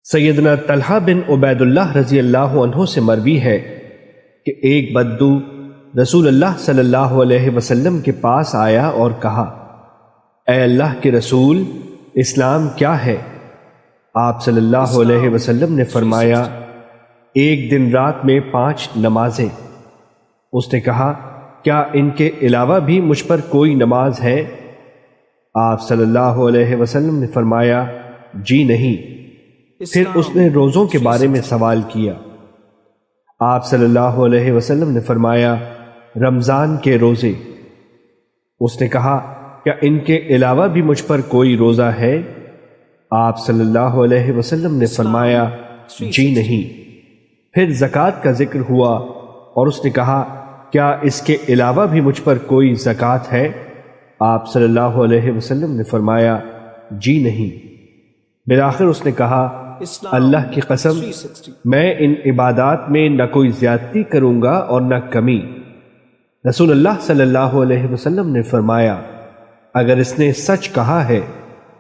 سیدنا طلحہ بن عبید اللہ رضی اللہ عنہ سے مروی ہے کہ ایک بدو رسول اللہ صلی اللہ علیہ وسلم کے پاس آیا اور کہا، اے اللہ کے رسول، اسلام کیا ہے؟ آپ صلی اللہ علیہ وسلم نے فرمایا، ایک دن رات میں 5 نمازیں۔ اس نے کہا، کیا ان کے علاوہ بھی مجھ پر کوئی نماز ہے؟ آپ صلی اللہ علیہ وسلم نے فرمایا، جی نہیں۔ پھر اس نے روزوں کے بارے میں سوال کیا۔ آپ صلی اللہ علیہ وسلم نے فرمایا، رمضان کے روزے۔ اس نے کہا، کیا ان کے علاوہ بھی مجھ پر کوئی روزہ ہے؟ آپ صلی اللہ علیہ وسلم نے فرمایا، جی نہیں۔ پھر زکوٰۃ کا ذکر ہوا اور اس نے کہا، کیا اس کے علاوہ بھی مجھ پر کوئی زکوٰۃ ہے؟ آپ صلی اللہ علیہ وسلم نے فرمایا، جی نہیں۔ بالآخر اس نے کہا، اللہ کی قسم، میں ان عبادات میں نہ کوئی زیادتی کروں گا اور نہ کمی۔ رسول اللہ صلی اللہ علیہ وسلم نے فرمایا، اگر اس نے سچ کہا ہے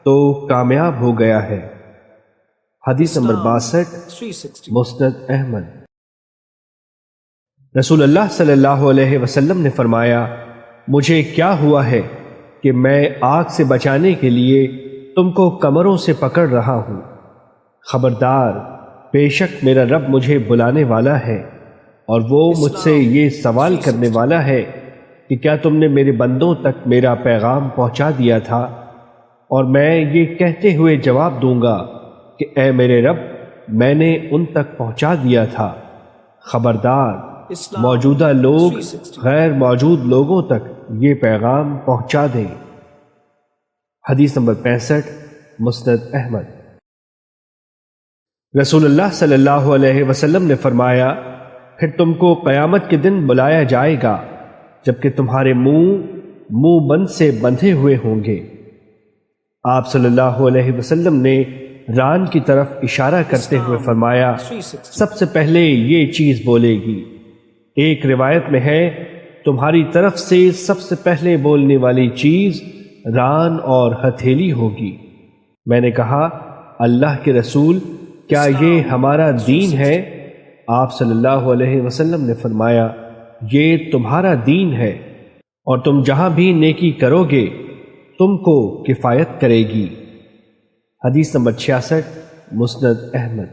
تو کامیاب ہو گیا ہے۔ حدیث نمبر 62، مسند احمد۔ رسول اللہ صلی اللہ علیہ وسلم نے فرمایا، مجھے کیا ہوا ہے کہ میں آگ سے بچانے کے لیے تم کو کمروں سے پکڑ رہا ہوں؟ خبردار، بے شک میرا رب مجھے بلانے والا ہے اور وہ مجھ سے یہ سوال کرنے والا ہے کہ کیا تم نے میرے بندوں تک میرا پیغام پہنچا دیا تھا؟ اور میں یہ کہتے ہوئے جواب دوں گا کہ اے میرے رب، میں نے ان تک پہنچا دیا تھا۔ خبردار، موجودہ لوگ غیر موجود لوگوں تک یہ پیغام پہنچا دیں۔ حدیث نمبر 65، مسند احمد۔ رسول اللہ صلی اللہ علیہ وسلم نے فرمایا، پھر تم کو قیامت کے دن بلایا جائے گا جبکہ تمہارے منہ بند سے بندھے ہوئے ہوں گے۔ آپ صلی اللہ علیہ وسلم نے ران کی طرف اشارہ کرتے ہوئے فرمایا، سب سے پہلے یہ چیز بولے گی۔ ایک روایت میں ہے، تمہاری طرف سے سب سے پہلے بولنے والی چیز ران اور ہتھیلی ہوگی۔ میں نے کہا، اللہ کے رسول، کیا یہ ہمارا دین ہے؟ آپ صلی اللہ علیہ وسلم نے فرمایا، یہ تمہارا دین ہے اور تم جہاں بھی نیکی کرو گے تم کو کفایت کرے گی۔ حدیث نمبر 66، مسند احمد۔